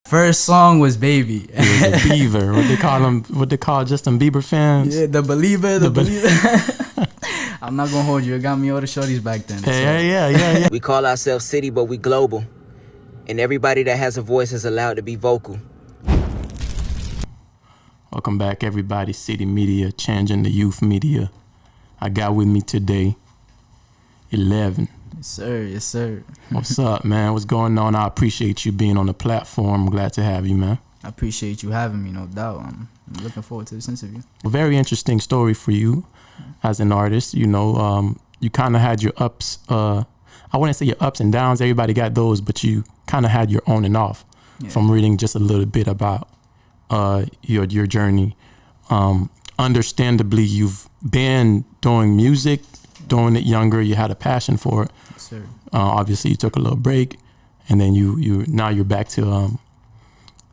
First song was Baby. It was a Beiber. What they call them? What they call Justin Bieber fans? Yeah, the Belieber. The Belieber. I'm not gonna hold you. It got me all the shorties back then. Yeah. We call ourselves CiiiTY, but we global. And everybody that has a voice is allowed to be vocal. Welcome back, everybody. CiiiTY Media, changing the youth media. I got with me today, 11. Yes, sir. Yes, sir. What's up, man? What's going on? I appreciate you being on the platform. I'm glad to have you, man. I appreciate you having me, no doubt. I'm looking forward to this interview. A very interesting story for you as an artist. You know, you kind of had your ups. I wouldn't say your ups and downs. Everybody got those, but you kind of had your on and off. Yeah. From reading just a little bit about your journey. Understandably, you've been doing music, doing it younger. You had a passion for it. Yes, sir. Obviously, you took a little break, and then now you're back to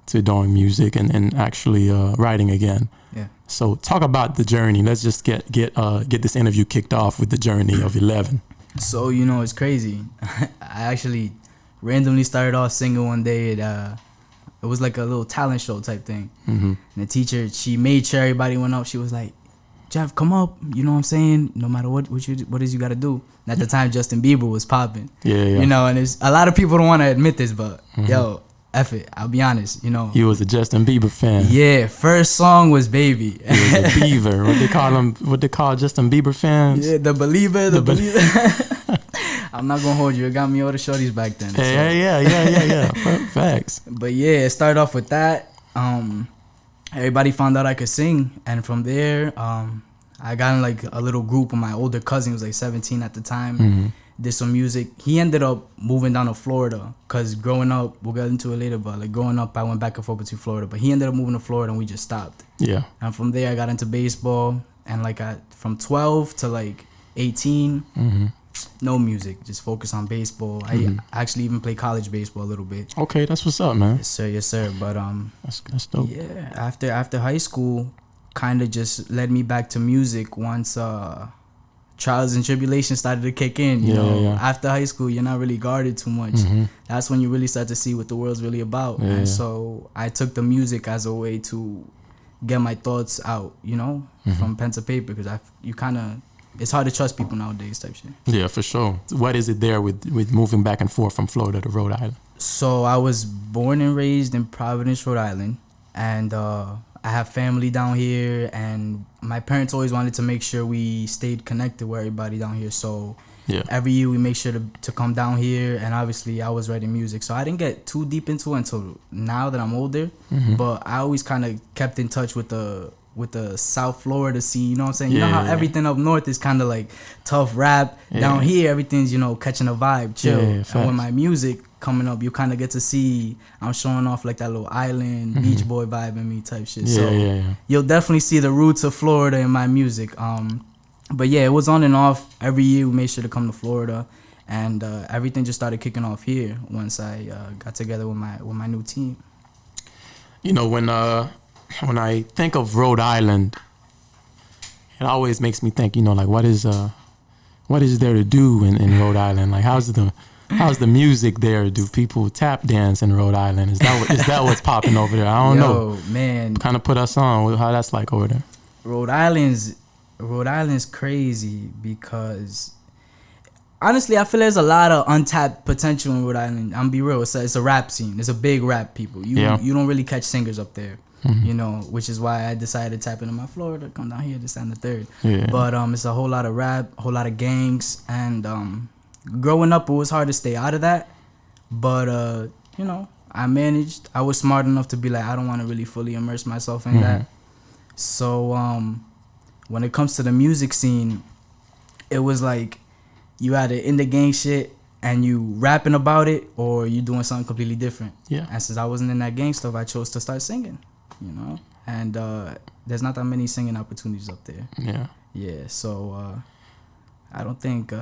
doing music and actually writing again. Yeah. So talk about the journey. Let's just get this interview kicked off with the journey of 11. So, you know, it's crazy. I actually randomly started off singing one day. It was like a little talent show type thing. Mm-hmm. And the teacher, she made sure everybody went up. She was like, Jeff, come up. You know what I'm saying? No matter what is you got to do. And at the time, Justin Bieber was popping. Yeah. You know, and it's a lot of people don't want to admit this, but yo, F it. I'll be honest, you know. You was a Justin Bieber fan. Yeah, first song was Baby. It was a Beiber. What they call Justin Bieber fans? Yeah, the Belieber. The Belieber. I'm not gonna hold you. It got me all the shorties back then. Yeah. Facts. But yeah, it started off with that. Everybody found out I could sing, and from there, I got in like a little group with my older cousin. He was like 17 at the time. Mm-hmm. Did some music. He ended up moving down to Florida because growing up, we'll get into it later, but like growing up, I went back and forth between Florida. But he ended up moving to Florida, and we just stopped. Yeah. And from there, I got into baseball, and like from 12 to like 18. Mm-hmm. No music, just focus on baseball. I actually even play college baseball a little bit. Okay, that's what's up, man. Yes, sir. But that's dope. yeah. After high school, kind of just led me back to music once trials and tribulations started to kick in. You know, after high school, you're not really guarded too much. Mm-hmm. That's when you really start to see what the world's really about. So I took the music as a way to get my thoughts out. You know, from pen to paper, because it's hard to trust people nowadays type shit. Yeah, for sure. What is it there with moving back and forth from Florida to Rhode Island? So I was born and raised in Providence, Rhode Island, and I have family down here, and my parents always wanted to make sure we stayed connected with everybody down here. So every year we make sure to come down here, and obviously I was writing music. So I didn't get too deep into it until now that I'm older, but I always kind of kept in touch with the South Florida scene, you know what I'm saying? You know how everything up north is kind of like tough rap. Down here, everything's, you know, catching a vibe, chill. And with my music coming up, you kind of get to see I'm showing off like that little island, beach boy vibe in me type shit. You'll definitely see the roots of Florida in my music. But yeah, it was on and off. Every year we made sure to come to Florida, and everything just started kicking off here once I got together with my new team. You know, when I think of Rhode Island, it always makes me think, you know, like what is there to do in Rhode Island? Like how's the music there? Do people tap dance in Rhode Island? Is that what's popping over there? I don't know. Man, kind of put us on how that's like over there. Rhode Island's crazy because honestly, I feel there's a lot of untapped potential in Rhode Island. I'm be real, it's a rap scene. It's a big rap people. You don't really catch singers up there. You know, which is why I decided to tap into my Florida, come down here, this and the third. But it's a whole lot of rap, a whole lot of gangs, and growing up, it was hard to stay out of that. But you know, I managed. I was smart enough to be like, I don't want to really fully immerse myself in that. So when it comes to the music scene, it was like you either in the gang shit and you rapping about it, or you doing something completely different. And since I wasn't in that gang stuff, I chose to start singing. You know, and there's not that many singing opportunities up there. So I don't think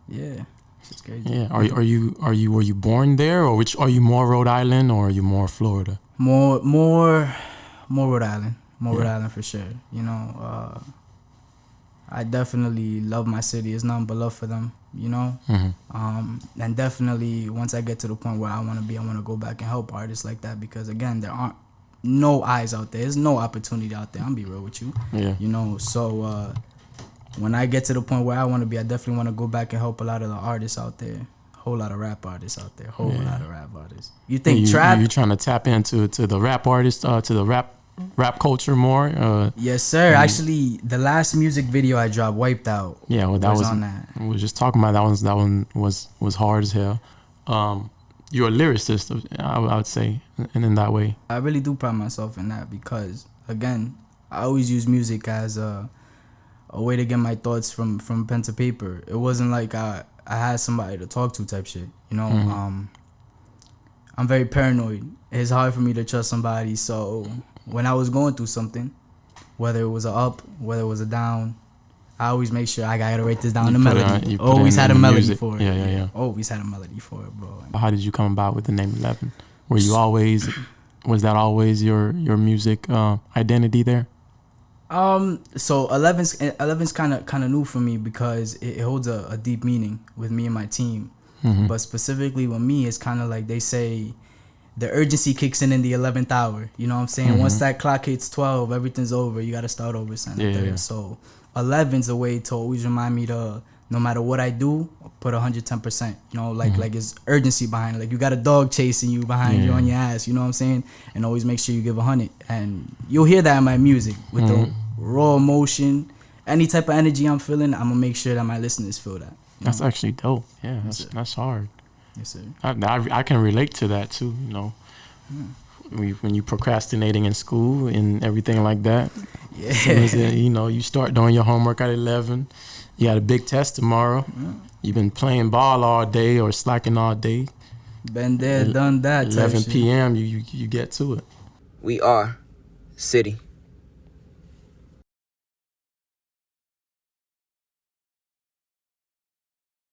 it's crazy. Were you born there, or are you more Rhode Island, or are you more Florida? More Rhode Island. Rhode Island for sure. You know, I definitely love my city. It's nothing but love for them. you know. And definitely once I get to the point where I want to be, I want to go back and help artists like that, because again, there aren't no eyes out there. There's no opportunity out there. I'm be real with you. Yeah. You know, so when I get to the point where I want to be, I definitely want to go back and help a lot of the artists out there. Whole lot of rap artists out there. Whole lot of rap artists. You think trap? You trying to tap into the rap artists, to the rap culture more? Yes, sir. Actually, the last music video I dropped, Wiped Out. Yeah, well, that was on that. We were just talking about that one was hard as hell. You're a lyricist, I would say, and in that way. I really do pride myself in that because, again, I always use music as a way to get my thoughts from pen to paper. It wasn't like I had somebody to talk to type shit, you know. I'm very paranoid. It's hard for me to trust somebody. So when I was going through something, whether it was a up, whether it was a down, I always make sure I gotta write this down in the melody. Always had a melody for it. Yeah. Always had a melody for it, bro. How did you come about with the name 11? Was that always your music identity there? So 11's kind of new for me because it holds a deep meaning with me and my team. But specifically with me, it's kind of like they say the urgency kicks in the 11th hour. You know what I'm saying? Once that clock hits 12, everything's over. You got to start over. So 11's a way to always remind me to, no matter what I do, put 110%. You know, like it's urgency behind it. Like you got a dog chasing you behind you on your ass. You know what I'm saying? And always make sure you give 100. And you'll hear that in my music with the raw emotion, any type of energy I'm feeling. I'm gonna make sure that my listeners feel that. That's actually dope. Yeah, that's hard. Yes, sir. I can relate to that too. You know, when you procrastinating in school and everything like that. Yeah. So you know, you start doing your homework at 11. You got a big test tomorrow. You've been playing ball all day or slacking all day. Been there, done that. 11 p.m. You get to it. We are CiiiTY.